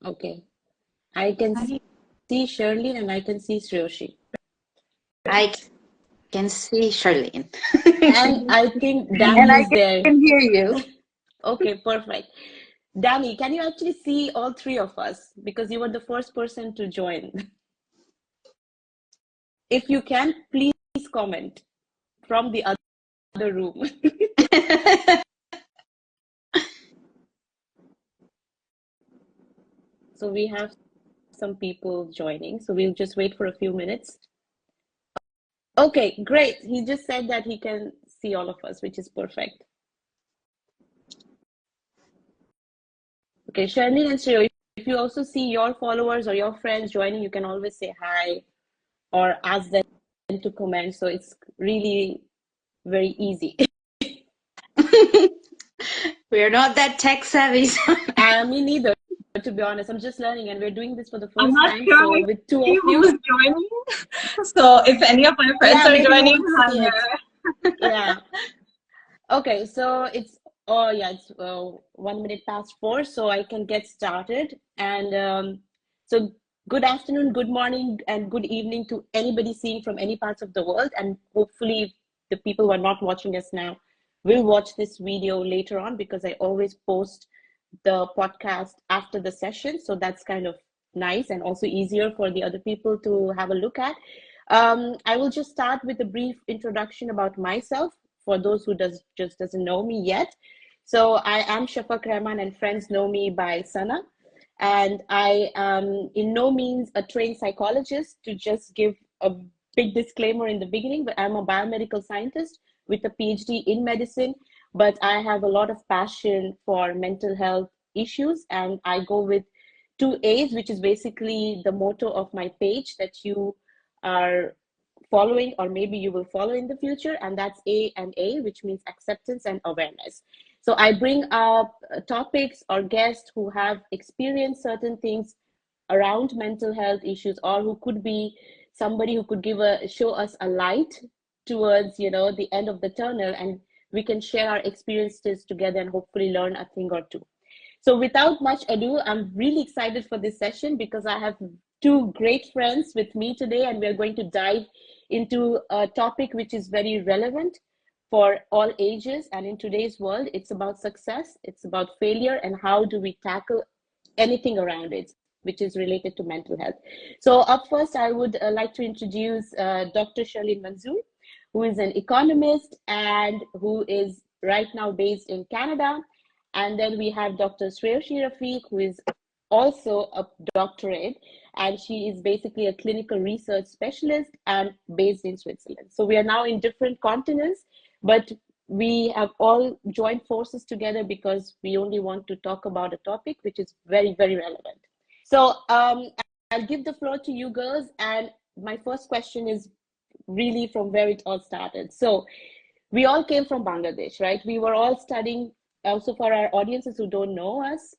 Okay. I can see Shirley and I can see Shreyoshi. I can see Charlene. And I think And Danny I is there. can hear you. Okay, perfect. Danny, can you actually see all three of us? Because you were the first person to join. If you can, please comment from the other room. So we have some people joining, so we'll just wait for a few minutes. Okay, great. He just said that he can see all of us, which is perfect. Okay, Sharlene and Shreya, if you also see your followers or your friends joining, you can always say hi or ask them to comment. So it's really very easy. We're not that tech savvy. Me neither, to be honest. I'm just learning, and we're doing this for the I'm first not time. sure So with two of who's you, joining. So if any of my friends yeah, are maybe you joining, won't see it. Yeah. Okay, so it's it's 1 minute past 4, so I can get started. And so good afternoon, good morning, and good evening to anybody seeing from any parts of the world. And hopefully the people who are not watching us now will watch this video later on, because I always post the podcast after the session. So that's kind of nice and also easier for the other people to have a look at. I will just start with a brief introduction about myself for those who just doesn't know me yet. So I am Shafaq Rahman, and friends know me by Sana. And I am in no means a trained psychologist, to just give a big disclaimer in the beginning, but I'm a biomedical scientist with a PhD in medicine. But I have a lot of passion for mental health issues, and I go with 2A's, which is basically the motto of my page that you are following, or maybe you will follow in the future, and that's A and A, which means acceptance and awareness. So I bring up topics or guests who have experienced certain things around mental health issues, or who could be somebody who could show us a light towards the end of the tunnel, and we can share our experiences together and hopefully learn a thing or two. So without much ado, I'm really excited for this session, because I have two great friends with me today, and we're going to dive into a topic which is very relevant for all ages. And in today's world, it's about success, it's about failure, and how do we tackle anything around it, which is related to mental health. So up first, I would like to introduce Dr. Charlene Manzoor, who is an economist and who is right now based in Canada. And then we have Dr. Shreyoshi Rafiq, who is also a doctorate, and she is basically a clinical research specialist and based in Switzerland. So we are now in different continents, but we have all joined forces together because we only want to talk about a topic which is very, very relevant. So I'll give the floor to you girls, and my first question is really from where it all started. So we all came from Bangladesh, right? We were all studying, also for our audiences who don't know us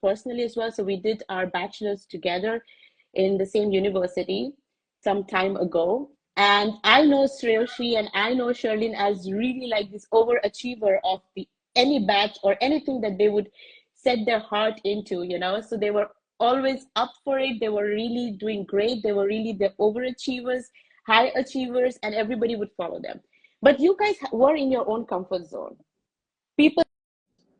personally as well. So we did our bachelor's together in the same university some time ago. And I know Shreyoshi and I know Sherlyn as really like this overachiever of any batch or anything that they would set their heart into, So they were always up for it. They were really doing great. They were really the overachievers, high achievers, and everybody would follow them. But you guys were in your own comfort zone. People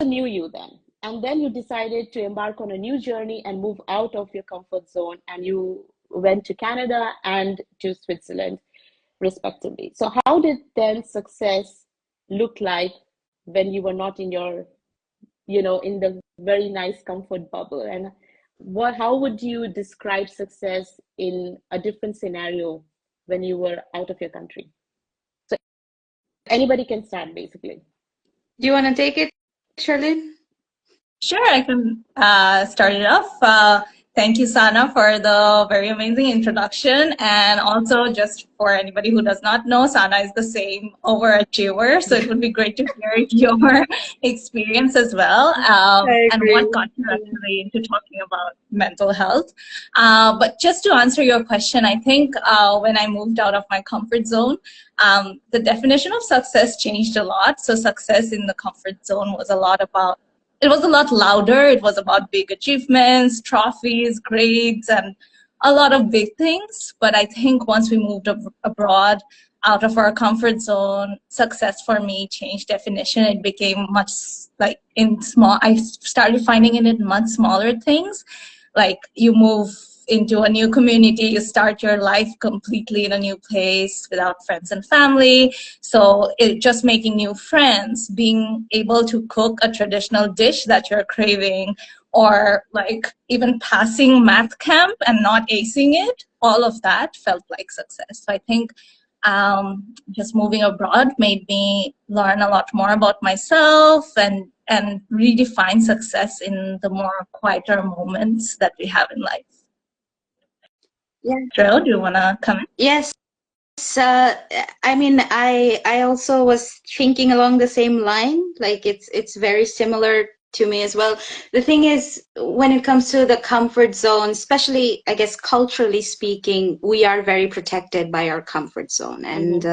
knew you then. And then you decided to embark on a new journey and move out of your comfort zone. And you went to Canada and to Switzerland, respectively. So how did then success look like when you were not in your, in the very nice comfort bubble? And how would you describe success in a different scenario when you were out of your country? So anybody can start, basically. Do you want to take it, Charlene? Sure, I can start it off. Thank you, Sana, for the very amazing introduction. And also, just for anybody who does not know, Sana is the same overachiever. So it would be great to hear your experience as well, and what got you actually into talking about mental health. But just to answer your question, I think when I moved out of my comfort zone, the definition of success changed a lot. So success in the comfort zone was a lot about it was a lot louder. It was about big achievements, trophies, grades, and a lot of big things. But I think once we moved abroad, out of our comfort zone, success for me changed definition. It became much like in small, I started finding it in much smaller things. Like you move into a new community, you start your life completely in a new place without friends and family. So it just making new friends, being able to cook a traditional dish that you're craving, or like even passing math camp and not acing it, all of that felt like success. So I think just moving abroad made me learn a lot more about myself and redefine success in the more quieter moments that we have in life. Yeah. Joe, do you want to come in? Yes. I mean, I also was thinking along the same line. Like it's very similar to me as well. The thing is, when it comes to the comfort zone, especially, I guess, culturally speaking, we are very protected by our comfort zone. And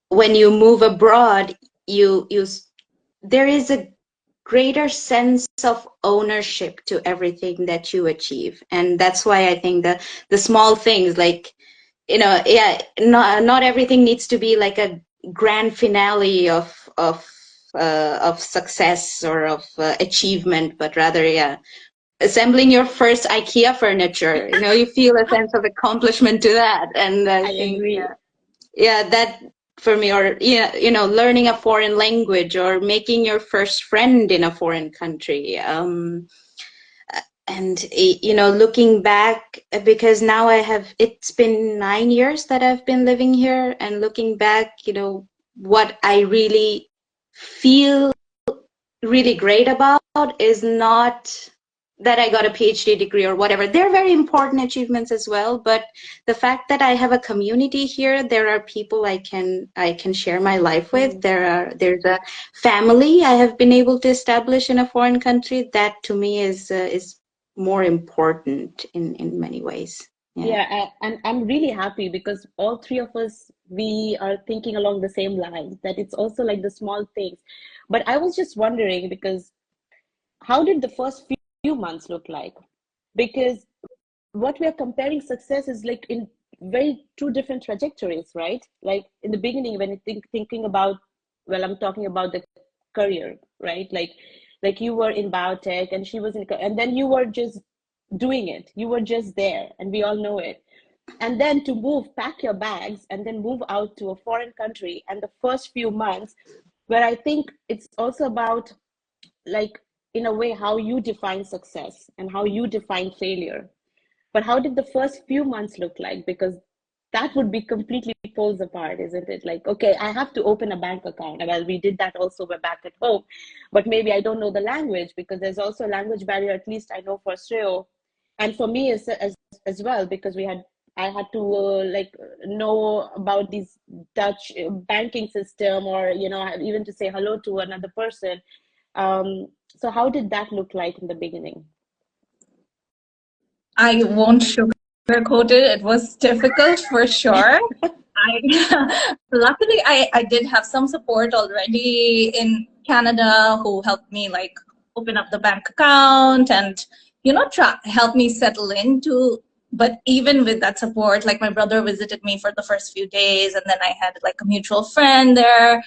when you move abroad, there is a greater sense of ownership to everything that you achieve. And that's why I think the small things, like, not everything needs to be like a grand finale of success or of achievement, but rather, assembling your first IKEA furniture. You feel a sense of accomplishment to that, and I think, agree. that for me, or learning a foreign language or making your first friend in a foreign country. And looking back, because now it's been 9 years that I've been living here, and looking back, what I really feel really great about is not that I got a PhD degree or whatever. They're very important achievements as well, but the fact that I have a community here, there are people I can share my life with. There's a family I have been able to establish in a foreign country. That to me is more important in many ways. Yeah, and I'm really happy because all three of us, we are thinking along the same lines, that it's also like the small things. But I was just wondering, because how did the first few months look like? Because what we are comparing success is like in very two different trajectories, right? Like in the beginning, when you thinking about, well, I'm talking about the career, right? Like you were in biotech and she was in, and then you were just doing it. You were just there, and we all know it. And then to pack your bags and then move out to a foreign country, and the first few months, where I think it's also about, like, in a way, how you define success and how you define failure. But how did the first few months look like? Because that would be completely poles apart, isn't it? Like, okay, I have to open a bank account. Well, we did that also, we're back at home, but maybe I don't know the language, because there's also a language barrier, at least I know for Sreo, and for me as well, because I had to like know about these Dutch banking system, or even to say hello to another person. So how did that look like in the beginning? I won't sugarcoat it. It was difficult for sure. Luckily, I did have some support already in Canada who helped me like open up the bank account and help me settle into. But even with that support, like my brother visited me for the first few days, and then I had like a mutual friend there.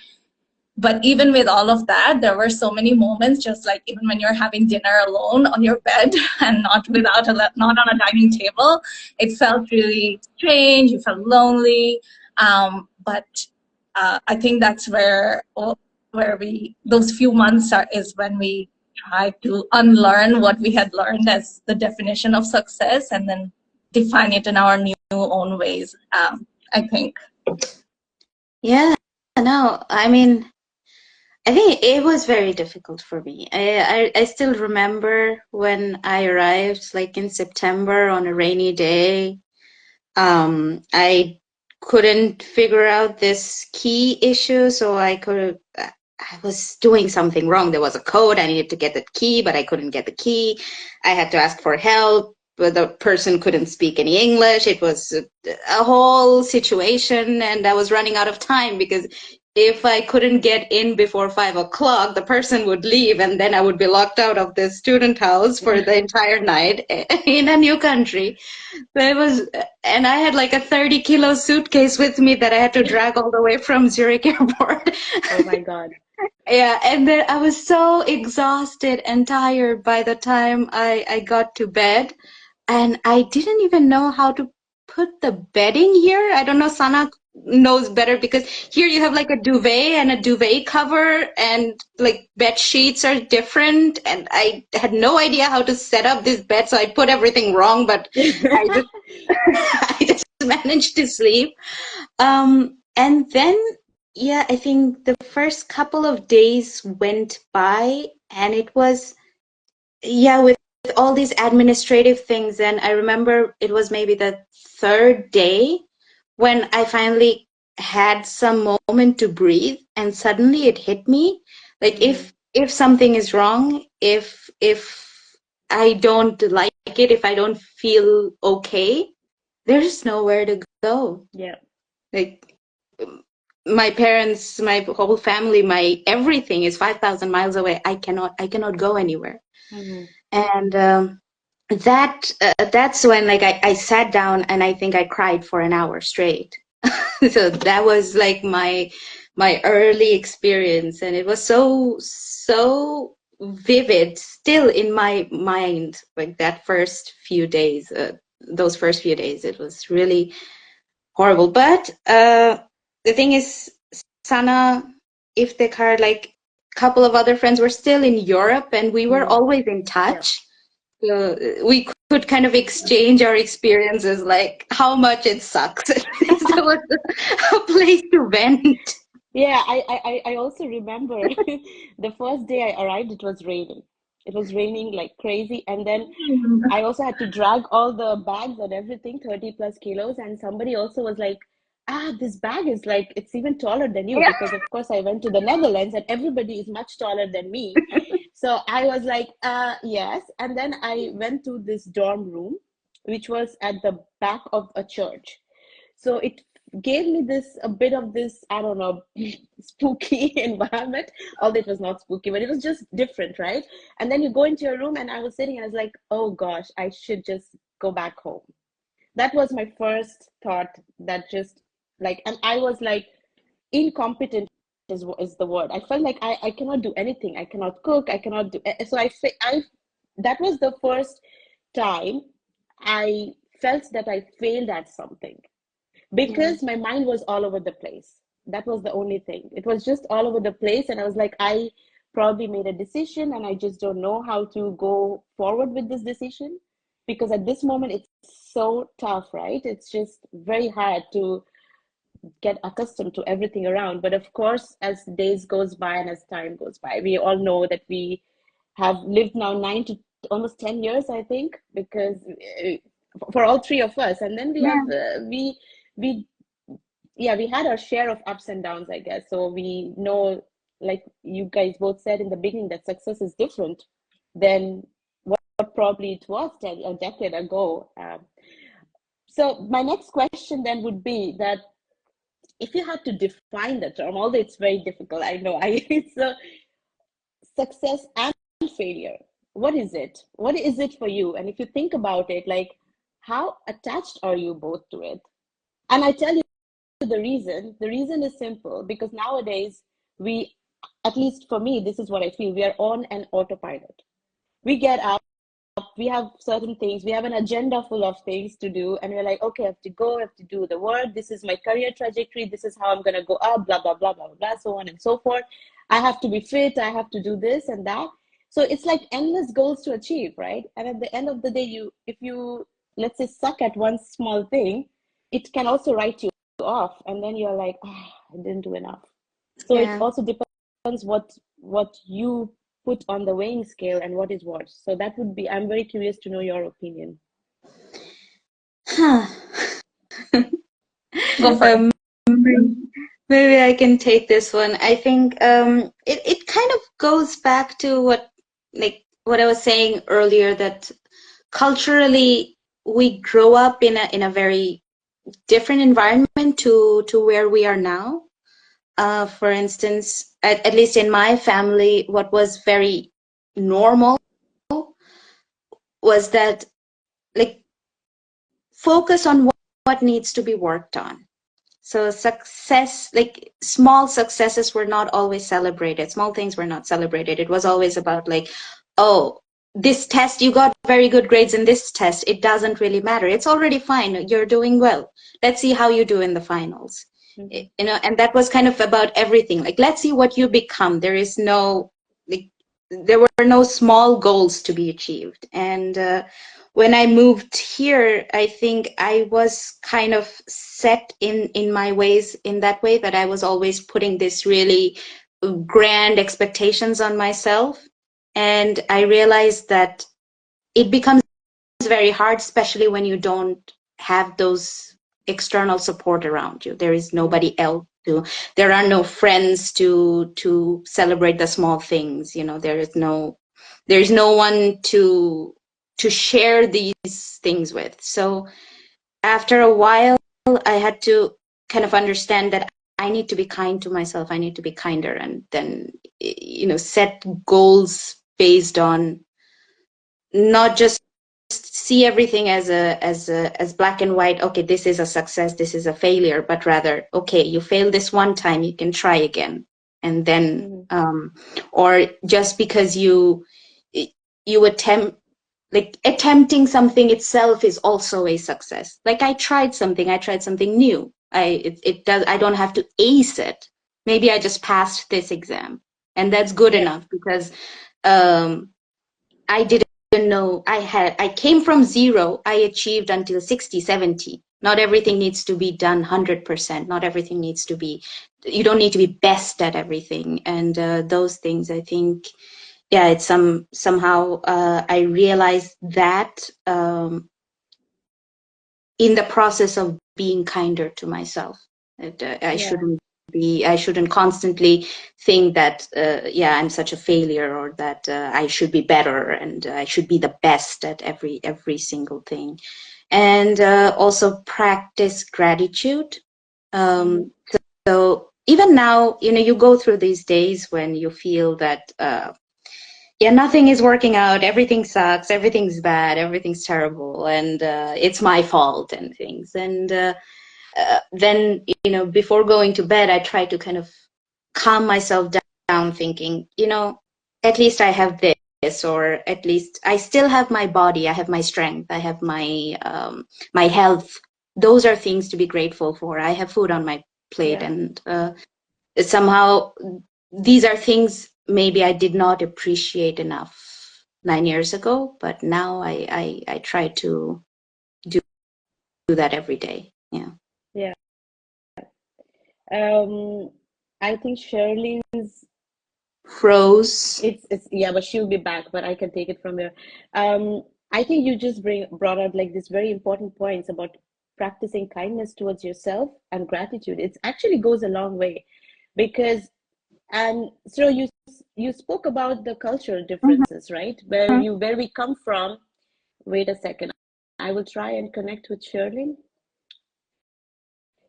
But even with all of that, there were so many moments, just like even when you're having dinner alone on your bed and not on a dining table, it felt really strange. You felt lonely. But I think that's where those few months is when we try to unlearn what we had learned as the definition of success, and then define it in our new own ways. I think. Yeah. No, I mean, I think it was very difficult for me. I still remember when I arrived, like in September on a rainy day. I couldn't figure out this key issue, so I was doing something wrong. There was a code. I needed to get the key, but I couldn't get the key. I had to ask for help, but the person couldn't speak any English. It was a whole situation, and I was running out of time because if I couldn't get in before 5 o'clock, the person would leave, and then I would be locked out of the student house for the entire night in a new country. So it was, and I had like a 30-kilo suitcase with me that I had to drag all the way from Zurich airport. Oh my God. Yeah, and then I was so exhausted and tired by the time I got to bed, and I didn't even know how to put the bedding here. I don't know, Sana knows better because here you have like a duvet and a duvet cover, and like bed sheets are different, and I had no idea how to set up this bed, so I put everything wrong, but I just I just managed to sleep. And then, yeah, I think the first couple of days went by, and it was, yeah, with all these administrative things. And I remember it was maybe the third day when I finally had some moment to breathe, and suddenly it hit me, like if something is wrong, if I don't like it, if I don't feel okay, there's nowhere to go. Yeah. Like my parents, my whole family, my everything is 5,000 miles away. I cannot go anywhere. And that's when like I sat down and I think I cried for an hour straight. So that was like my early experience, and it was so vivid still in my mind, like that first few days, those first few days. It was really horrible. But the thing is, Sana, Iftikhar, like a couple of other friends were still in Europe, and we were always in touch. We could kind of exchange our experiences, like how much it sucks. So it was a place to vent. Yeah, I also remember the first day I arrived, it was raining. It was raining like crazy. And then I also had to drag all the bags and everything, 30 plus kilos. And somebody also was like, this bag is like, it's even taller than you. Because, of course, I went to the Netherlands and everybody is much taller than me. So I was like, yes. And then I went to this dorm room, which was at the back of a church. So it gave me this a bit of this, I don't know, spooky environment. Although it was not spooky, but it was just different, right? And then you go into your room, and I was sitting and I was like, oh gosh, I should just go back home. That was my first thought, that just like, and I was like incompetent is the word. I felt like I cannot do anything. I cannot cook. I cannot do. So I that was the first time I felt that I failed at something, because my mind was all over the place. That was the only thing. It was just all over the place. And I was like, I probably made a decision and I just don't know how to go forward with this decision. Because at this moment, it's so tough, right? It's just very hard to get accustomed to everything around. But of course, as days goes by and as time goes by, we all know that we have lived now 9 to almost 10 years, I think, because for all three of us. And then we have, we we had our share of ups and downs, I guess. So we know, like you guys both said in the beginning, that success is different than what probably it was a decade ago. So my next question then would be that if you had to define the term, although it's very difficult, I know, it's a success and failure. What is it? What is it for you? And if you think about it, like, how attached are you both to it? And I tell you the reason is simple, because nowadays we, at least for me, this is what I feel, we are on an autopilot. We get up, we have certain things, we have an agenda full of things to do, and we're like, okay, I have to go, I have to do the work, this is my career trajectory, this is how I'm going to go up, blah blah blah blah blah, so on and so forth. I have to be fit, I have to do this and that. So it's like endless goals to achieve, right? And at the end of the day, if you, let's say, suck at one small thing, it can also write you off, and then you're like, I didn't do enough. So it also depends what you put on the weighing scale and what is what. So that would be, I'm very curious to know your opinion. Go for maybe I can take this one. I think it kind of goes back to what I was saying earlier, that culturally we grow up in a very different environment to where we are now. for instance, at least in my family, what was very normal was that, like, focus on what needs to be worked on. So success, like small successes were not always celebrated. Small things were not celebrated. It was always about like, oh, this test, you got very good grades in this test. It doesn't really matter. It's already fine. You're doing well. Let's see how you do in the finals. Mm-hmm. You know, and that was kind of about everything. Like, let's see what you become. There is no, like, there were no small goals to be achieved. And when I moved here, I think I was kind of set in my ways in that way, that I was always putting this really grand expectations on myself. And I realized that it becomes very hard, especially when you don't have those external support around you. There is nobody else to, there are no friends to celebrate the small things. You know, there's no one to share these things with. So after a while, I had to kind of understand that I need to be kind to myself. I need to be kinder, and then, you know, set goals based on not just see everything as black and white. Okay, this is a success, this is a failure, but rather, okay, you failed this one time, you can try again. And then or just because you attempt, like attempting something itself is also a success. Like I tried something new. It does, I don't have to ace it. Maybe I just passed this exam, and that's good enough, because I didn't know, I came from zero, I achieved until 60, 70. Not everything needs to be done 100%. Not everything needs to be, you don't need to be best at everything. And those things, I think, yeah, it's somehow I realized that in the process of being kinder to myself. That I shouldn't constantly think that yeah, I'm such a failure, or that I should be better, and I should be the best at every single thing. And also practice gratitude. So even now, you know, you go through these days when you feel that yeah, nothing is working out, everything sucks, everything's bad, everything's terrible, and it's my fault and things. And then, you know, before going to bed, I try to kind of calm myself down, thinking, you know, at least I have this, or at least I still have my body, I have my strength, I have my health. Those are things to be grateful for. I have food on my plate, and somehow these are things maybe I did not appreciate enough 9 years ago, but now I try to do that every day. Yeah. Yeah. Um, I think Shirley's Froze. it's yeah, but she'll be back, but I can take it from here. I think you just brought out like this very important points about practicing kindness towards yourself and gratitude. It actually goes a long way, because and so you spoke about the cultural differences, right? Where we come from. Wait a second. I will try and connect with Shirley.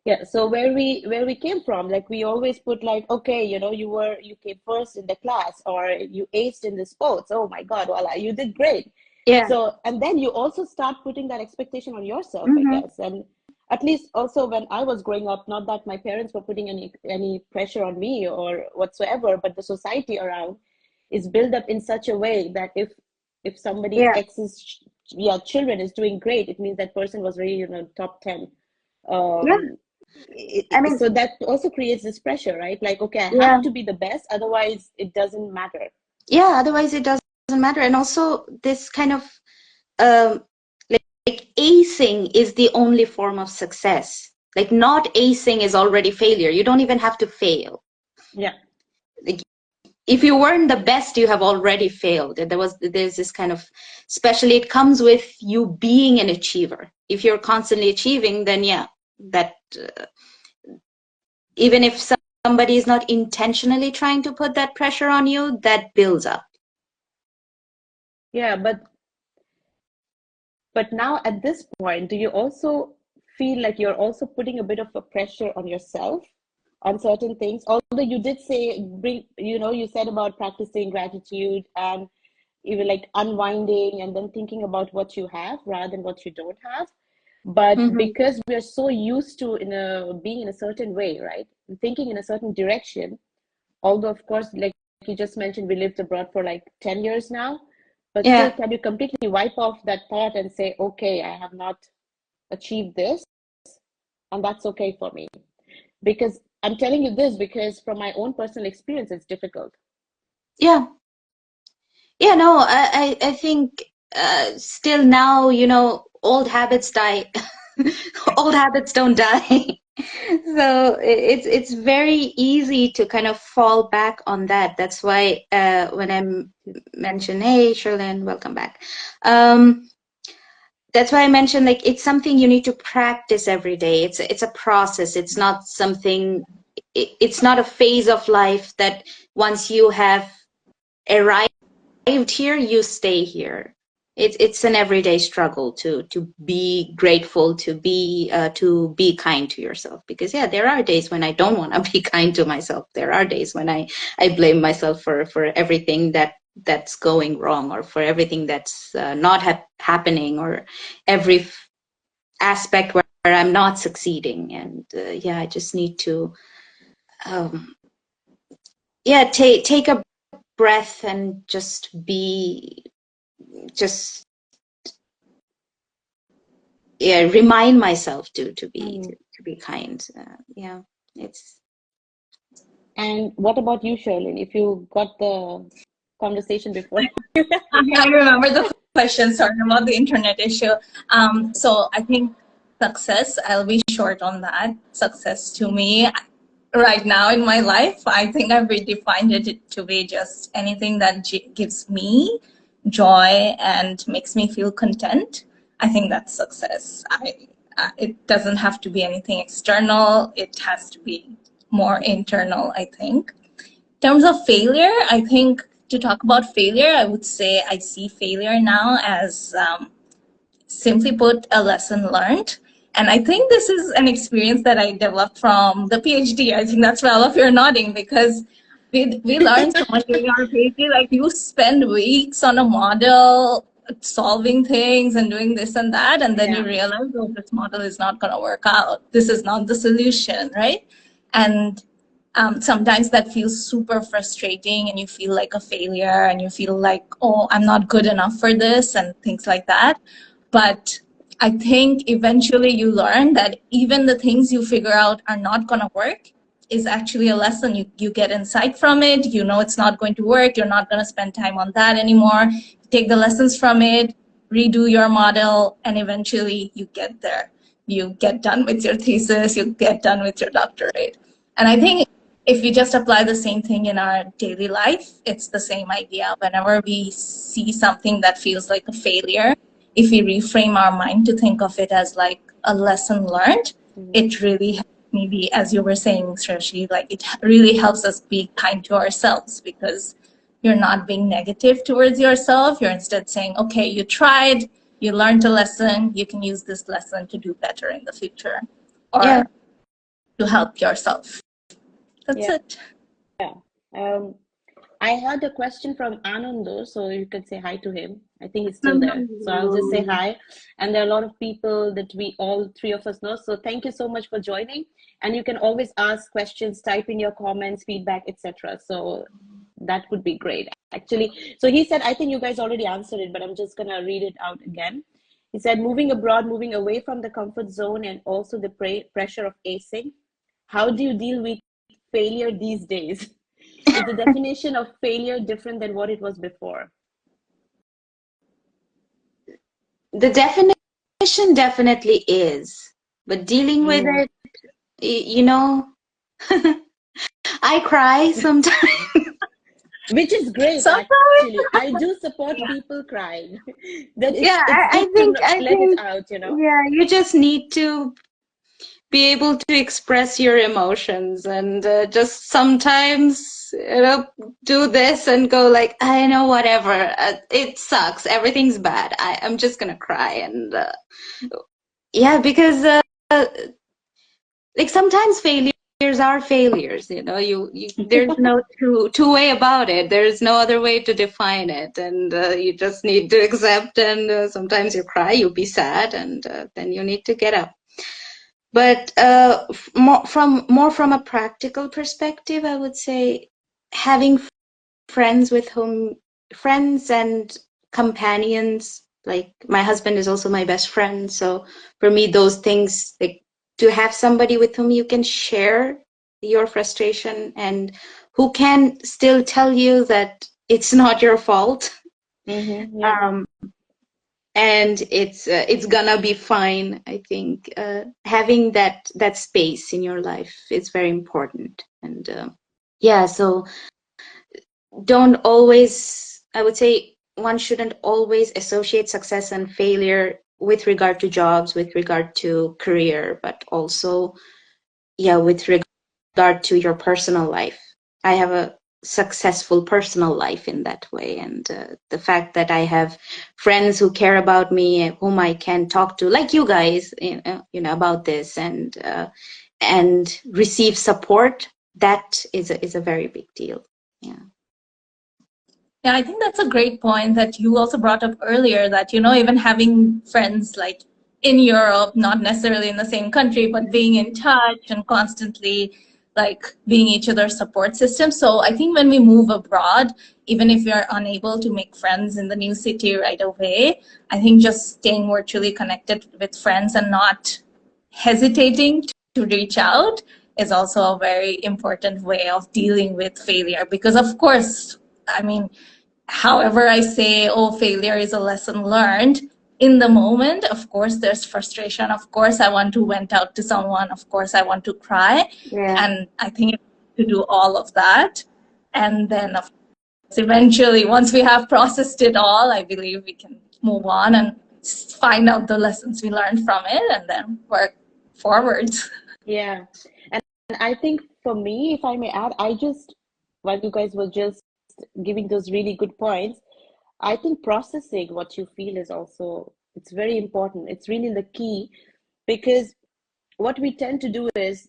Yeah, so where we came from, like we always put like, okay, you came first in the class, or you aced in the sports. Oh my God, voila, you did great. Yeah. So, and then you also start putting that expectation on yourself, I guess. And at least also when I was growing up, not that my parents were putting any pressure on me or whatsoever, but the society around is built up in such a way that if somebody Yeah. X's children is doing great, it means that person was really, top 10. Yeah. I mean, So that also creates this pressure, right? Like, okay, I yeah. have to be the best, otherwise it doesn't matter. Yeah, otherwise it doesn't matter. And also this kind of um like acing is the only form of success. Like not acing is already failure. You don't even have to fail. Yeah. Like if you weren't the best, you have already failed. And there's this kind of, especially it comes with you being an achiever. If you're constantly achieving, then yeah, that even if somebody is not intentionally trying to put that pressure on you, that builds up. Yeah, but now at this point, do you also feel like you're also putting a bit of a pressure on yourself? on certain things. Although you did say, you said about practicing gratitude and even like unwinding and then thinking about what you have rather than what you don't have. But Mhm. because we're so used to being in a certain way, right? Thinking in a certain direction, although of course, like you just mentioned, we lived abroad for like 10 years now, but still, Yeah. can you completely wipe off that thought and say, okay, I have not achieved this, and that's okay for me? Because I'm telling you this because from my own personal experience, it's difficult. Yeah. Yeah, no, I think still now, old habits die. Old habits don't die. So it's very easy to kind of fall back on that. That's why when mention, hey, Sherlyn, welcome back. That's why I mentioned like it's something you need to practice every day. It's a process. It's not something. It's not a phase of life that once you have arrived here, you stay here. It's an everyday struggle to be grateful, to be kind to yourself. Because yeah, there are days when I don't want to be kind to myself. There are days when I blame myself for everything that's going wrong, or for everything that's not happening, or every aspect where I'm not succeeding. And yeah, I just need to um, yeah, take a breath and just yeah, remind myself to be kind. Yeah, it's And what about you, Sherlyn? If you got the conversation before. I remember the question, sorry, about the internet issue. So I think success, I'll be short on that. Success to me right now in my life, I think I've redefined it to be just anything that gives me joy and makes me feel content. I think that's success. It doesn't have to be anything external. It has to be more internal, I think. In terms of failure, I think to talk about failure, I would say I see failure now as simply put, a lesson learned. And I think this is an experience that I developed from the PhD. I think that's why all of you are nodding, because we learn so much during our PhD. Like, you spend weeks on a model solving things and doing this and that, and then you Yeah. realize, oh, this model is not going to work out. This is not the solution, right? And sometimes that feels super frustrating, and you feel like a failure, and you feel like, oh, I'm not good enough for this, and things like that. But I think eventually you learn that even the things you figure out are not going to work is actually a lesson. You get insight from it. You know it's not going to work. You're not going to spend time on that anymore. Take the lessons from it, redo your model, and eventually you get there. You get done with your thesis. You get done with your doctorate. And I think if we just apply the same thing in our daily life, it's the same idea. Whenever we see something that feels like a failure, if we reframe our mind to think of it as like a lesson learned, it really maybe, as you were saying, Srashi, like it really helps us be kind to ourselves, because you're not being negative towards yourself. You're instead saying, okay, you tried, you learned a lesson, you can use this lesson to do better in the future, yeah. or to help yourself. That's Yeah. it. Um, I had a question from Anando, so you could say hi to him. I think he's still there. So I'll just say hi. And there are a lot of people that we all three of us know. So thank you so much for joining. And you can always ask questions, type in your comments, feedback, etc. So that would be great, actually. So he said, I think you guys already answered it, but I'm just gonna read it out again. He said, moving abroad, moving away from the comfort zone, and also the pressure of acing. How do you deal with failure these days? Is the definition of failure different than what it was before? The definition definitely is, but dealing with it, you know, I cry sometimes. Which is great, Sometimes. actually. I do support people crying. That Yeah, it's I good to think I let it think out. yeah, you just need to be able to express your emotions, and just sometimes do this and go like, I know, whatever, it sucks, everything's bad, I'm just gonna cry. And yeah, because like sometimes failures failures are failures. You know, there's no two way about it. There's no other way to define it, and you just need to accept. And sometimes you cry, you be sad, and then you need to get up. But more from a practical perspective, I would say having friends and companions. Like my husband is also my best friend, so for me, those things, like to have somebody with whom you can share your frustration and who can still tell you that it's not your fault. Mm-hmm. Yeah. And it's gonna be fine. I think having that space in your life is very important. And yeah, so don't always, I would say one shouldn't always associate success and failure with regard to jobs, with regard to career, but also, yeah, with regard to your personal life. I have a successful personal life in that way. And the fact that I have friends who care about me, whom I can talk to, like you guys, about this and receive support, that is a very big deal. Yeah. Yeah, I think that's a great point that you also brought up earlier, that, even having friends like in Europe, not necessarily in the same country, but being in touch and constantly like being each other's support system. So I think when we move abroad, even if we are unable to make friends in the new city right away, I think just staying virtually connected with friends and not hesitating to reach out is also a very important way of dealing with failure. Because of course, I mean, however I say, oh, failure is a lesson learned, in the moment, of course, there's frustration. Of course, I want to vent out to someone. Of course, I want to cry. Yeah. And I think to do all of that. And then, of course, eventually, once we have processed it all, I believe we can move on and find out the lessons we learned from it and then work forwards. Yeah. And I think for me, if I may add, while you guys were just giving those really good points, I think processing what you feel it's very important. It's really the key, because what we tend to do is,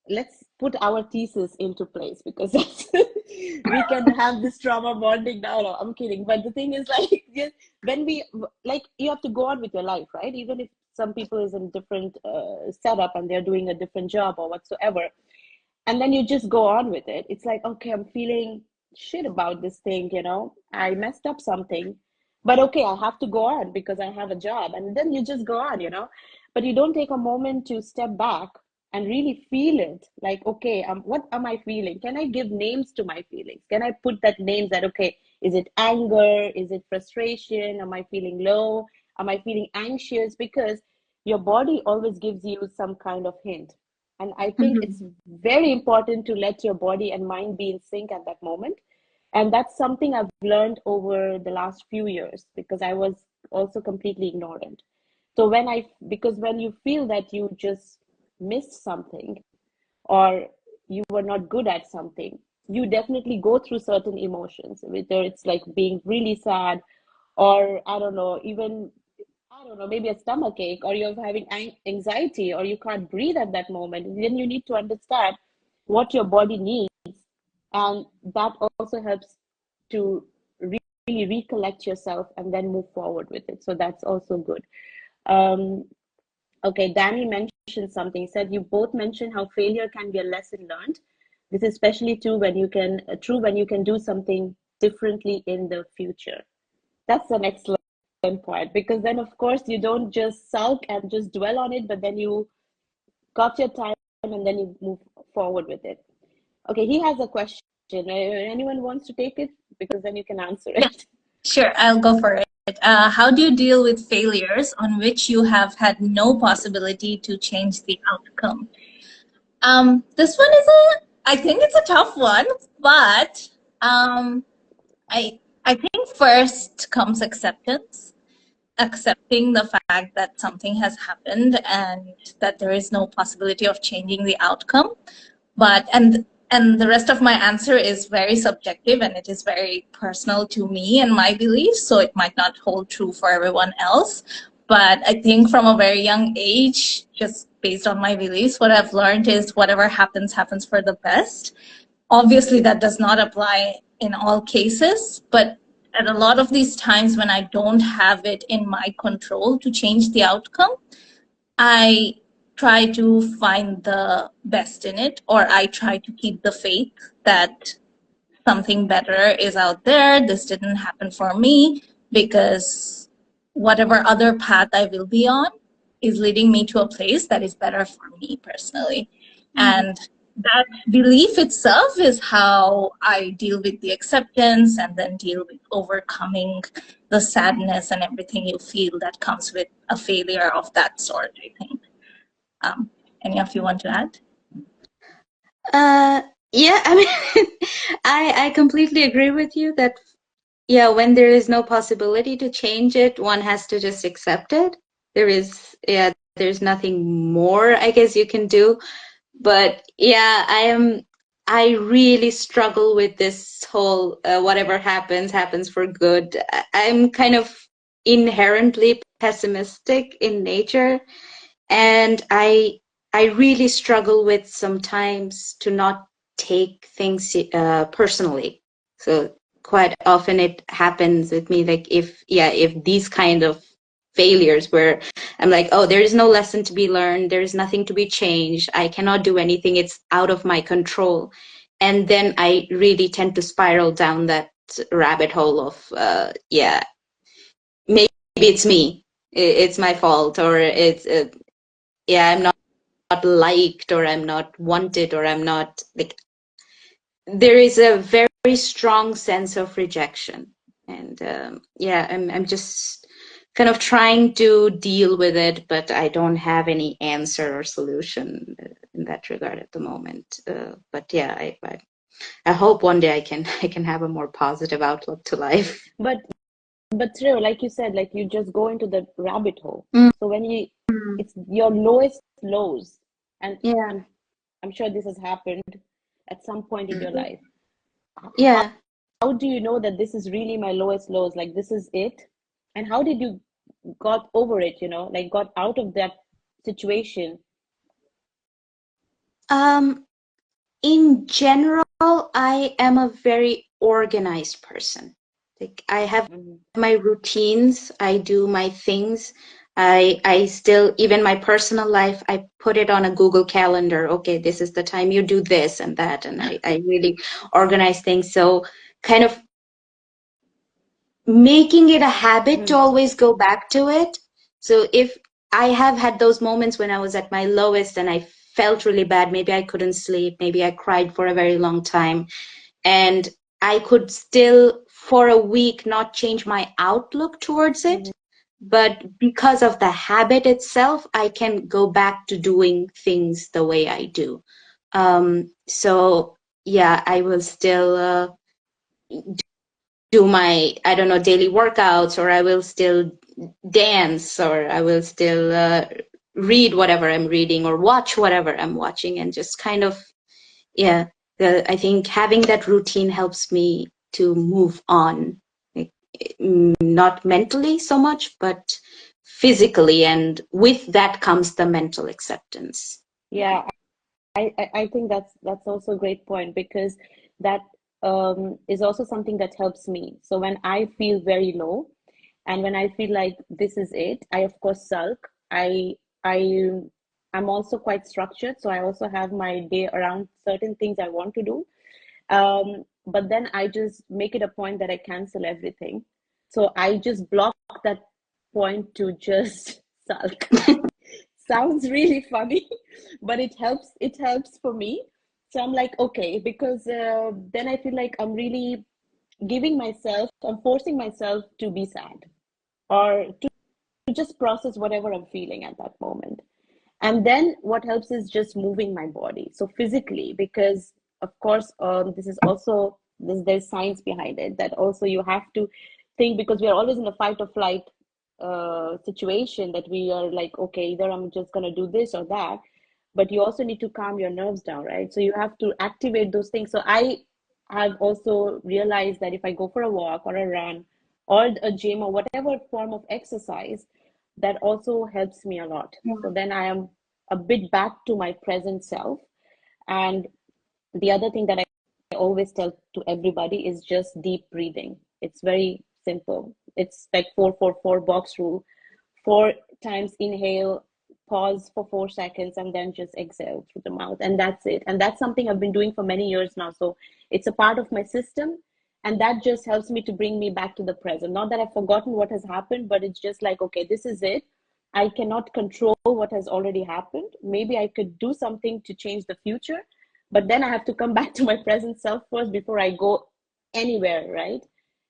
let's put our thesis into place, because we can have this trauma bonding now. No, I'm kidding. But the thing is, like, when you have to go on with your life, right? Even if some people is in different setup and they're doing a different job or whatsoever, and then you just go on with it. It's like, okay, I'm feeling shit about this thing, I messed up something, but okay, I have to go on because I have a job, and then you just go on, but you don't take a moment to step back and really feel it. Like, okay, what am I feeling? Can I give names to my feelings? Can I put that names that, okay, is it anger? Is it frustration? Am I feeling low? Am I feeling anxious? Because your body always gives you some kind of hint. And I think it's very important to let your body and mind be in sync at that moment. And that's something I've learned over the last few years, because I was also completely ignorant. So because when you feel that you just missed something, or you were not good at something, you definitely go through certain emotions, whether it's like being really sad, or I don't know, maybe a stomach ache, or you're having anxiety, or you can't breathe at that moment. And then you need to understand what your body needs. And that also helps to really recollect yourself and then move forward with it. So that's also good. Okay, Danny mentioned something. He said, you both mentioned how failure can be a lesson learned. This is especially true when you can do something differently in the future. That's an excellent point, because then of course you don't just sulk and just dwell on it, but then you got your time and then you move forward with it. Okay, he has a question. Anyone wants to take it? Because then you can answer it. Yeah, sure, I'll go for it. How do you deal with failures on which you have had no possibility to change the outcome? This one I think it's a tough one, but I think first comes acceptance. Accepting the fact that something has happened and that there is no possibility of changing the outcome. And the rest of my answer is very subjective, and it is very personal to me and my beliefs, so it might not hold true for everyone else. But I think from a very young age, just based on my beliefs. What I've learned is whatever happens, happens for the best. Obviously, that does not apply in all cases, but at a lot of these times when I don't have it in my control to change the outcome, I try to find the best in it, or I try to keep the faith that something better is out there. This didn't happen for me because whatever other path I will be on is leading me to a place that is better for me personally. And that belief itself is how I deal with the acceptance and then deal with overcoming the sadness and everything you feel that comes with a failure of that sort, I think. Any of you want to add? Yeah, I mean, I completely agree with you that, yeah, when there is no possibility to change it, one has to just accept it. There's nothing more, I guess, you can do. But yeah, I really struggle with this whole whatever happens, happens for good. I'm kind of inherently pessimistic in nature, and I really struggle with sometimes to not take things personally. So quite often it happens with me, like if these kind of failures where I'm like, oh, there is no lesson to be learned, there is nothing to be changed, I cannot do anything, it's out of my control. And then I really tend to spiral down that rabbit hole of maybe it's me, it's my fault, or it's I'm not liked, or I'm not wanted, or I'm not like, there is a very strong sense of rejection. And I'm just kind of trying to deal with it, but I don't have any answer or solution in that regard at the moment. But yeah, I hope one day I can have a more positive outlook to life. But Trio, like you said, like you just go into the rabbit hole. Mm. So when it's your lowest lows, and Yeah. I'm sure this has happened at some point in your life. Yeah. How do you know that this is really my lowest lows? Like this is it? And how did you got over it, like got out of that situation? In general, I am a very organized person. Like I have my routines, I do my things. I still, even my personal life, I put it on a Google Calendar. Okay, this is the time you do this and that, and I really organize things. So kind of making it a habit to always go back to it. So if I have had those moments when I was at my lowest and I felt really bad, maybe I couldn't sleep, maybe I cried for a very long time, and I could still for a week not change my outlook towards it. But because of the habit itself, I can go back to doing things the way I do. So yeah, I will still do my, I don't know, daily workouts, or I will still dance, or I will still read whatever I'm reading, or watch whatever I'm watching, and just kind of, I think having that routine helps me to move on, like, not mentally so much, but physically, and with that comes the mental acceptance. Yeah, I think that's also a great point, because that is also something that helps me. So when I feel very low and when I feel like this is it, I of course sulk. I I'm also quite structured, so I also have my day around certain things I want to do. But then I just make it a point that I cancel everything. So I just block that point to just sulk. Sounds really funny, but it helps for me. So I'm like, okay, because then I feel like I'm really I'm forcing myself to be sad, or to just process whatever I'm feeling at that moment. And then what helps is just moving my body, so physically, because of course, this is also there's science behind it, that also you have to think, because we are always in a fight or flight situation, that we are like, okay, either I'm just going to do this or that, but you also need to calm your nerves down, right? So you have to activate those things. So I have also realized that if I go for a walk or a run or a gym or whatever form of exercise, that also helps me a lot. So then I am a bit back to my present self. And the other thing that I always tell to everybody is just deep breathing. It's very simple. It's like 4-4-4 box rule. 4 times inhale, pause for 4 seconds, and then just exhale through the mouth. And that's it. And that's something I've been doing for many years now. So it's a part of my system. And that just helps me to bring me back to the present. Not that I've forgotten what has happened, but it's just like, okay, this is it. I cannot control what has already happened. Maybe I could do something to change the future, but then I have to come back to my present self first before I go anywhere, right?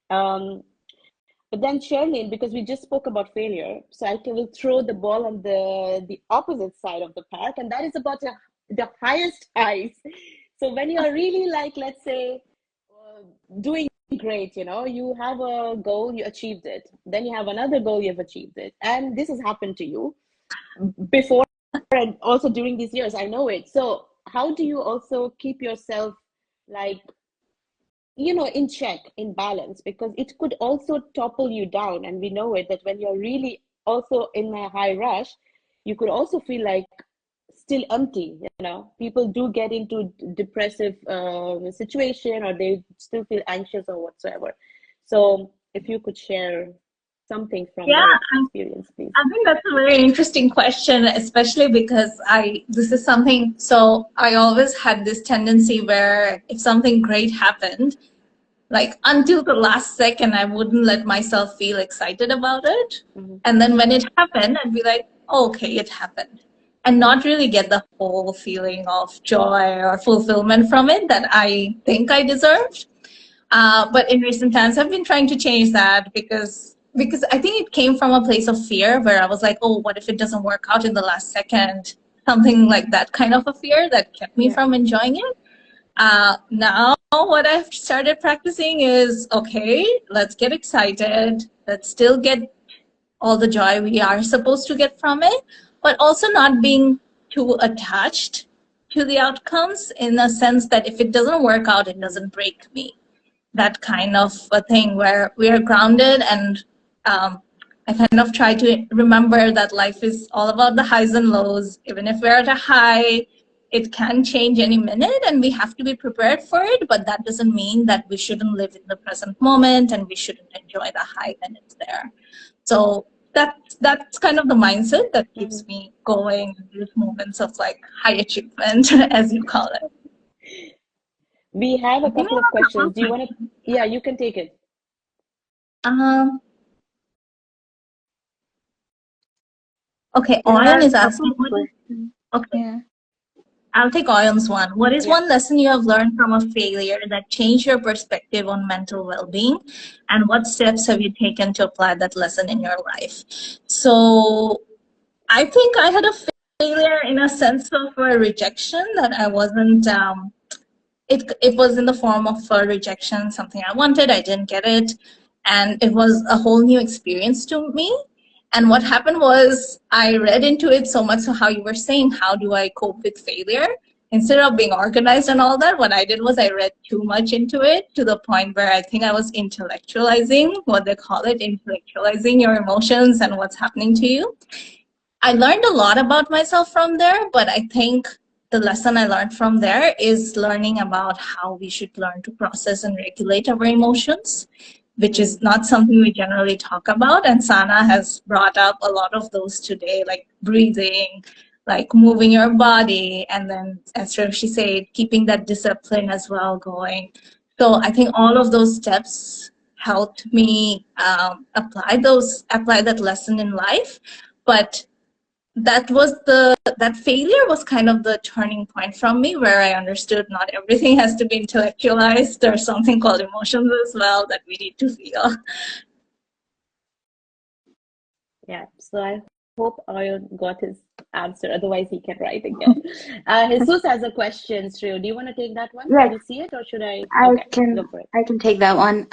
But then Sherlyn, because we just spoke about failure, so will throw the ball on the opposite side of the park, and that is about the highest highs. So when you're really like, let's say, doing great, you have a goal, you achieved it. Then you have another goal, you've achieved it. And this has happened to you before and also during these years, I know it. So how do you also keep yourself like, in check, in balance? Because it could also topple you down. And we know it, that when you're really also in a high rush, you could also feel like still empty. People do get into depressive situation, or they still feel anxious or whatsoever. So if you could share something from that experience, please. I think that's a very interesting question, especially because this is something, so I always had this tendency where if something great happened, like until the last second, I wouldn't let myself feel excited about it. Mm-hmm. And then when it happened, I'd be like, oh, okay, it happened. And not really get the whole feeling of joy or fulfillment from it that I think I deserved. But in recent times, I've been trying to change that because I think it came from a place of fear where I was like, oh, what if it doesn't work out in the last second? Something like that kind of a fear that kept me from enjoying it. Now what I've started practicing is, okay, let's get excited. Let's still get all the joy we are supposed to get from it, but also not being too attached to the outcomes, in a sense that if it doesn't work out, it doesn't break me. That kind of a thing where we are grounded, and I kind of try to remember that life is all about the highs and lows. Even if we're at a high, it can change any minute and we have to be prepared for it, but that doesn't mean that we shouldn't live in the present moment and we shouldn't enjoy the high when it's there. So that's kind of the mindset that keeps me going in these moments of like high achievement, as you call it. We have a couple of questions. Do you want to? Yeah, you can take it. Okay, Oyan is asking. Okay. Yeah. I'll take Oyon's one. What is one lesson you have learned from a failure that changed your perspective on mental well-being? And what steps have you taken to apply that lesson in your life? So I think I had a failure in a sense of a rejection, that I wasn't, it was in the form of a rejection, something I wanted, I didn't get it. And it was a whole new experience to me. And what happened was I read into it so much. So how you were saying, how do I cope with failure? Instead of being organized and all that, what I did was I read too much into it, to the point where I think I was intellectualizing, what they call it, intellectualizing your emotions and what's happening to you. I learned a lot about myself from there, but I think the lesson I learned from there is learning about how we should learn to process and regulate our emotions, which is not something we generally talk about. And Sana has brought up a lot of those today, like breathing, like moving your body, and then, as she said, keeping that discipline as well going. So I think all of those steps helped me apply that lesson in life. But that failure was kind of the turning point from me, where I understood not everything has to be intellectualized. There's something called emotions as well that we need to feel. Yeah, so I hope Oyon got his answer. Otherwise, he can write again. Jesus has a question, Shreya. Do you want to take that one? Yes. Can you see it, or should I? I can take that one.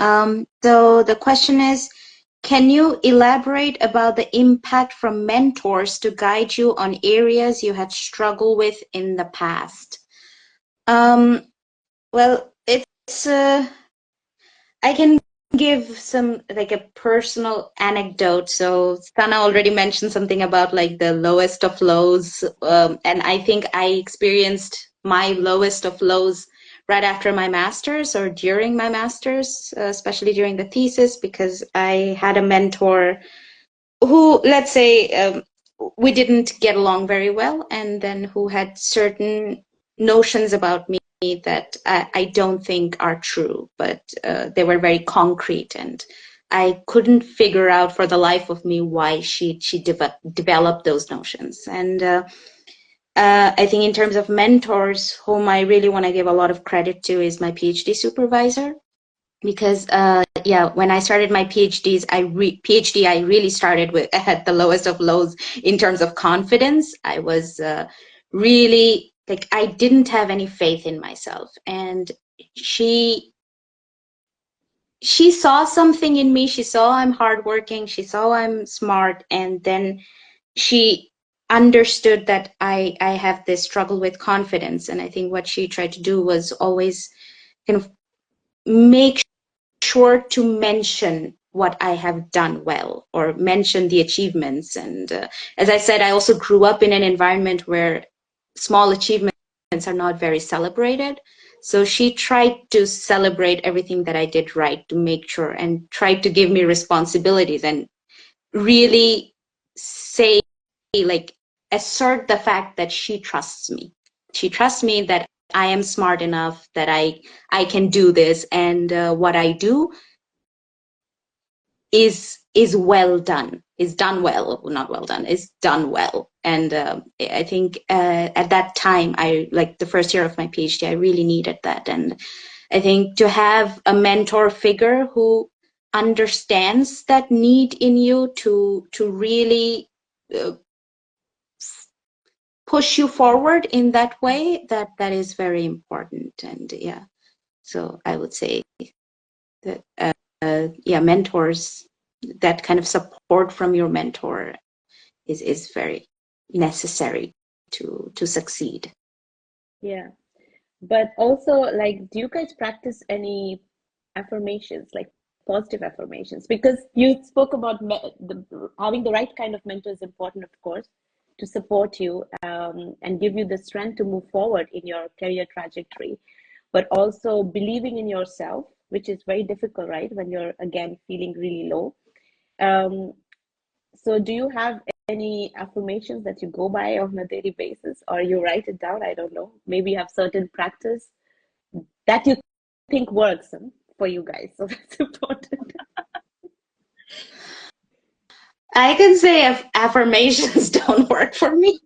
So the question is, can you elaborate about the impact from mentors to guide you on areas you had struggled with in the past? Well, it's I can give some like a personal anecdote. So Sana already mentioned something about like the lowest of lows, and I think I experienced my lowest of lows right after my master's or during my master's, especially during the thesis, because I had a mentor who, let's say, we didn't get along very well, and then who had certain notions about me that I don't think are true, but they were very concrete, and I couldn't figure out for the life of me why she developed those notions. And I think in terms of mentors, whom I really want to give a lot of credit to is my PhD supervisor, because yeah, when I started my PhD, I really started with at the lowest of lows in terms of confidence. I was really like, I didn't have any faith in myself, and she saw something in me. She saw I'm hardworking. She saw I'm smart, and then she understood that I have this struggle with confidence. And I think what she tried to do was always kind of make sure to mention what I have done well, or mention the achievements. And as I said, I also grew up in an environment where small achievements are not very celebrated. So she tried to celebrate everything that I did right, to make sure, and tried to give me responsibilities, and really say, like, assert the fact that she trusts me. She trusts me that I am smart enough, that I can do this, and what I do is well done, is done well, not well done, is done well. And I think at that time, I, like the first year of my PhD, I really needed that. And I think to have a mentor figure who understands that need in you to really push you forward in that way, that is very important. And yeah, so I would say that yeah, mentors, that kind of support from your mentor is very necessary to succeed. Yeah. But also, like, do you guys practice any affirmations, like positive affirmations? Because you spoke about having the right kind of mentor is important, of course, to support you and give you the strength to move forward in your career trajectory, but also believing in yourself, which is very difficult, right? When you're, again, feeling really low. So do you have any affirmations that you go by on a daily basis, or you write it down? I don't know. Maybe you have certain practice that you think works for you guys. So that's important. I can say affirmations don't work for me.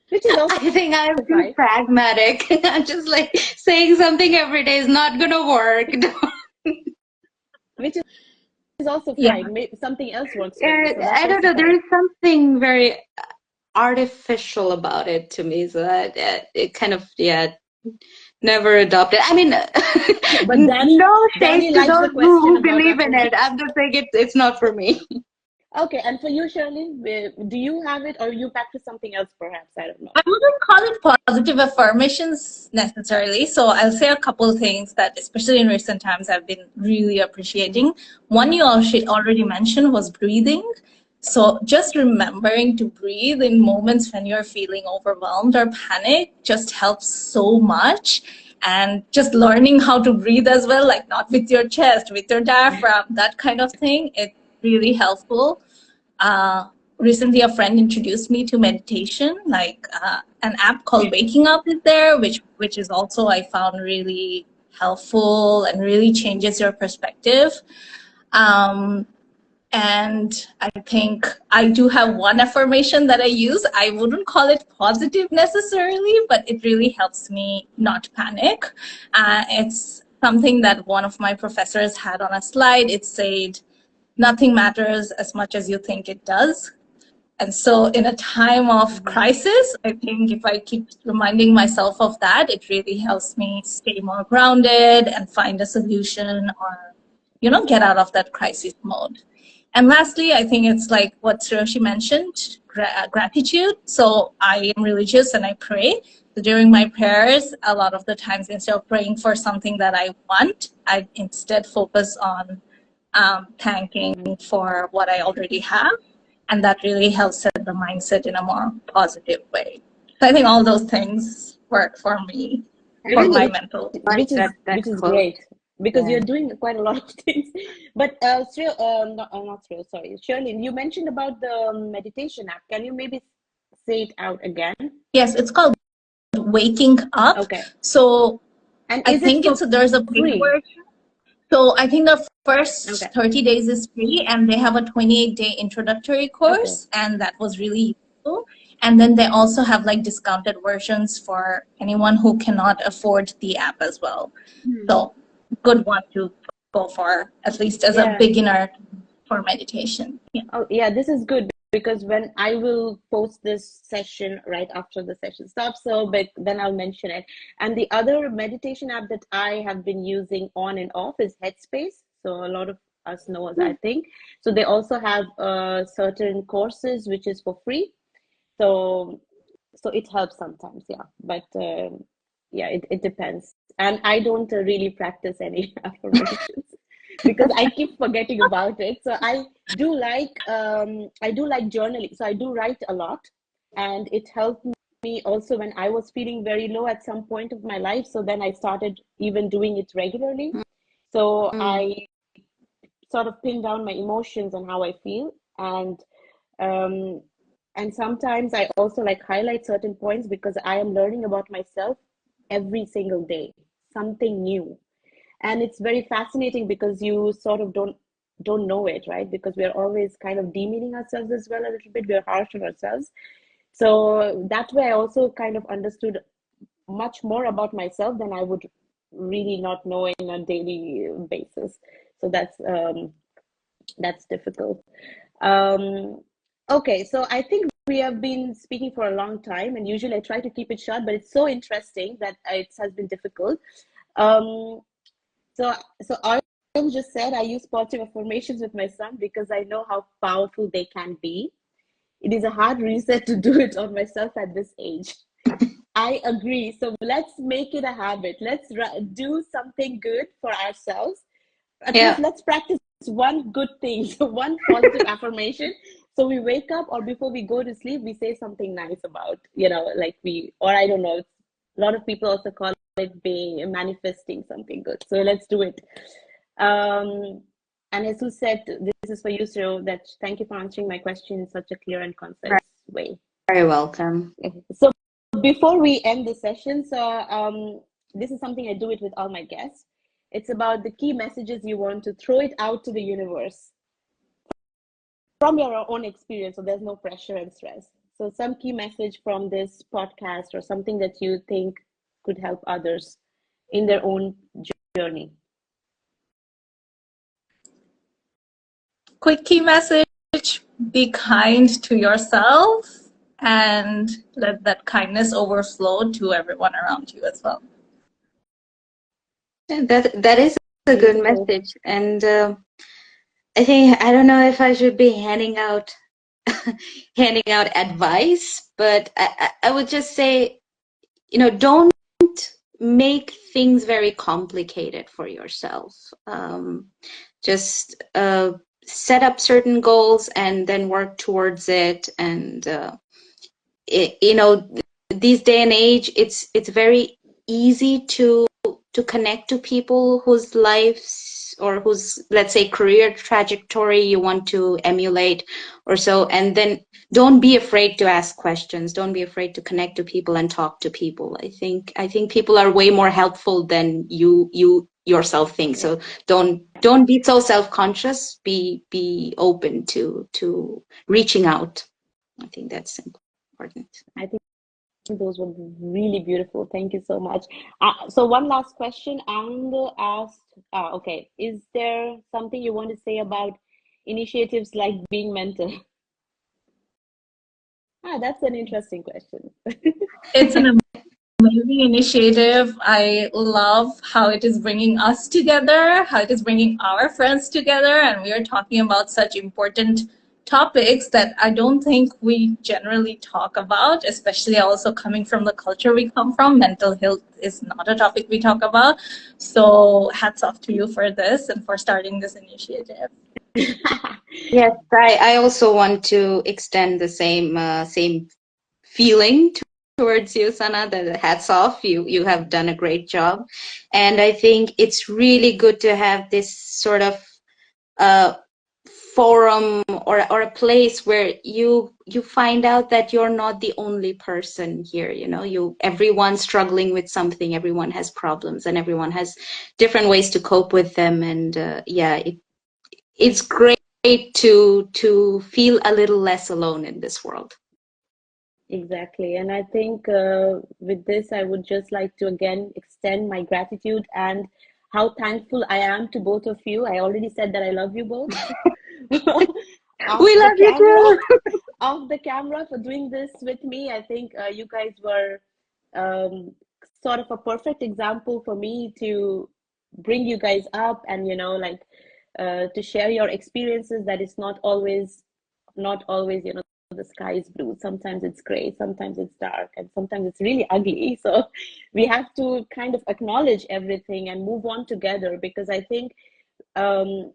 Which is also I think I'm too fine. pragmatic. I'm just like, saying something every day is not gonna work. Which is also Yeah. fine. Maybe something else works for you. So that's I don't also know. There fine. is something very artificial about it to me, so that it kind of, yeah, never adopted. I mean, But no shade Danny to likes those the question who about believe in it. affirmation. I'm just saying it's not for me. Okay, and for you, Shirley, do you have it, or you practice something else perhaps? I don't know. I wouldn't call it positive affirmations necessarily. So I'll say a couple of things that, especially in recent times, I've been really appreciating. One you already mentioned was breathing. So just remembering to breathe in moments when you're feeling overwhelmed or panic just helps so much. And just learning how to breathe as well, like not with your chest, with your diaphragm, that kind of thing, it's really helpful. Recently, a friend introduced me to meditation, like an app called Waking Up is there, which is also, I found, really helpful and really changes your perspective. And I think I do have one affirmation that I use. I wouldn't call it positive necessarily, but it really helps me not panic. It's something that one of my professors had on a slide. It said, "Nothing matters as much as you think it does." And so in a time of crisis, I think if I keep reminding myself of that, it really helps me stay more grounded and find a solution, or, get out of that crisis mode. And lastly, I think it's like what Suroshi mentioned, gratitude. So I am religious and I pray. during my prayers, a lot of the times, instead of praying for something that I want, I instead focus on thanking for what I already have. And that really helps set the mindset in a more positive way. So I think all those things work for me, for my Which mental. Like which that is quote. great because Yeah. you're doing quite a lot of things. But not Sriyo, sorry, Shirley, you mentioned about the meditation app. Can you maybe say it out again? Yes, it's called Waking Up. Okay. So And I is it think for there's a paid free? version. So I think the first Okay. 30 days is free, and they have a 28-day introductory Okay. course, and that was really useful. And then they also have like discounted versions for anyone who cannot afford the app as well. So good one to go for, at least as a Yeah. beginner for meditation. Yeah. Oh, yeah, this is good because when I will post this session right after the session stops, so but then I'll mention it. And the other meditation app that I have been using on and off is Headspace. So a lot of us know us, I think. So they also have certain courses which is for free. So it helps sometimes, yeah. But yeah, it depends. And I don't really practice any affirmations because I keep forgetting about it. So I do like journaling. So I do write a lot, and it helped me also when I was feeling very low at some point of my life. So then I started even doing it regularly. So I sort of pin down my emotions and how I feel, um, and sometimes I also like highlight certain points because I am learning about myself every single day, something new. And it's very fascinating because you sort of don't know it, right? Because we're always kind of demeaning ourselves as well a little bit. We're harsh on ourselves. So that way I also kind of understood much more about myself than I would really not know in a daily basis. So that's difficult. Okay, so I think we have been speaking for a long time, and usually I try to keep it short, but it's so interesting that it has been difficult. Um, so I just said I use positive affirmations with my son because I know how powerful they can be. It is a hard reset to do it on myself at this age. I agree. So let's make it a habit. Let's do something good for ourselves. At least Yeah. let's practice one good thing, so one positive affirmation. So we wake up or before we go to sleep, we say something nice about, like or I don't know. A lot of people also call it being manifesting something good. So let's do it. And as you said, this is for you, so that thank you for answering my question in such a clear and concise way. Very welcome. So before we end the session, so this is something I do it with all my guests. It's about the key messages you want to throw it out to the universe from your own experience, so there's no pressure and stress. So some key message from this podcast or something that you think could help others in their own journey. Quick key message: be kind to yourself and let that kindness overflow to everyone around you as well. That is a good Beautiful. message, and I think I don't know if I should be handing out advice, but I would just say, don't make things very complicated for yourself. Just set up certain goals and then work towards it. And these day and age, it's very easy to connect to people whose lives or whose, let's say, career trajectory you want to emulate or so. And then don't be afraid to ask questions. Don't be afraid to connect to people and talk to people. I think people are way more helpful than you yourself think. So don't be so self-conscious. Be open to reaching out. I think that's important. I think those were really beautiful. Thank you so much. So one last question. Anand asked, okay, is there something you want to say about initiatives like Being Mentor? That's an interesting question. It's an amazing initiative. I love how it is bringing us together, how it is bringing our friends together, and we are talking about such important topics that I don't think we generally talk about, especially also coming from the culture we come from. Mental health is not a topic we talk about. So hats off to you for this and for starting this initiative. Yes, I also want to extend the same feeling towards you, Sana. That hats off. You have done a great job, and I think it's really good to have this sort of uh, forum or a place where you find out that you're not the only person here. You know, everyone's struggling with something. Everyone has problems, and everyone has different ways to cope with them. And yeah, it's great to feel a little less alone in this world. Exactly. And I think with this, I would just like to again extend my gratitude and how thankful I am to both of you. I already said that I love you both. Off We the love you camera, too. off the camera for doing this with me. I think you guys were um, sort of a perfect example for me to bring you guys up and, like to share your experiences that is not always, the sky is blue. Sometimes it's gray, sometimes it's dark, and sometimes it's really ugly. So we have to kind of acknowledge everything and move on together because I think um,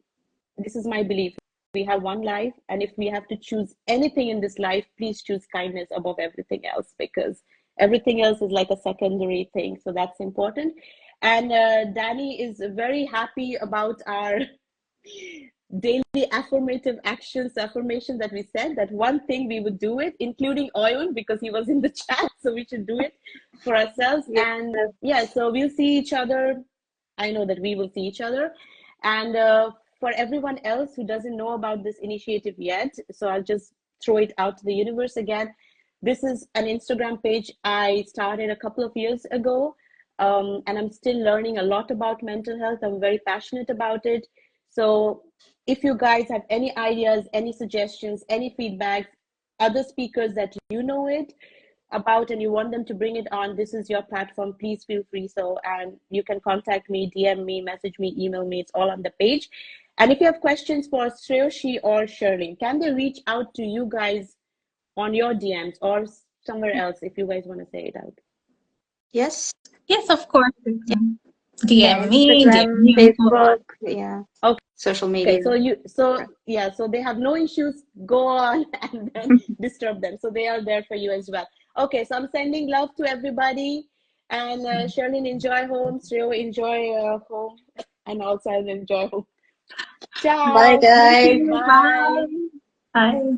this is my belief. We have one life, and if we have to choose anything in this life, please choose kindness above everything else because everything else is like a secondary thing. So that's important. And Danny is very happy about our daily affirmation that we said that one thing we would do it, including Oyun, because he was in the chat, so we should do it for ourselves. Yes. And yeah, so we'll see each other. I know that we will see each other. And for everyone else who doesn't know about this initiative yet, so I'll just throw it out to the universe again. This is an Instagram page I started a couple of years ago, and I'm still learning a lot about mental health. I'm very passionate about it. So if you guys have any ideas, any suggestions, any feedback, other speakers that you know it about and you want them to bring it on, this is your platform. Please feel free. So, and you can contact me, DM me, message me, email me. It's all on the page. And if you have questions for Shreyoshi or Shirley, can they reach out to you guys on your DMs or somewhere else if you guys want to say it out? Yes. Yes, of course. You Yeah. can DM me, DM Instagram, you. Facebook, yeah. Okay. Social Okay, media. so they have no issues. Go on and then disturb them. So they are there for you as well. Okay, so I'm sending love to everybody, and Sherlyn, enjoy home. Shreyo, enjoy home, and also I'll enjoy home. Bye, Ciao. guys. Bye. Bye. Bye.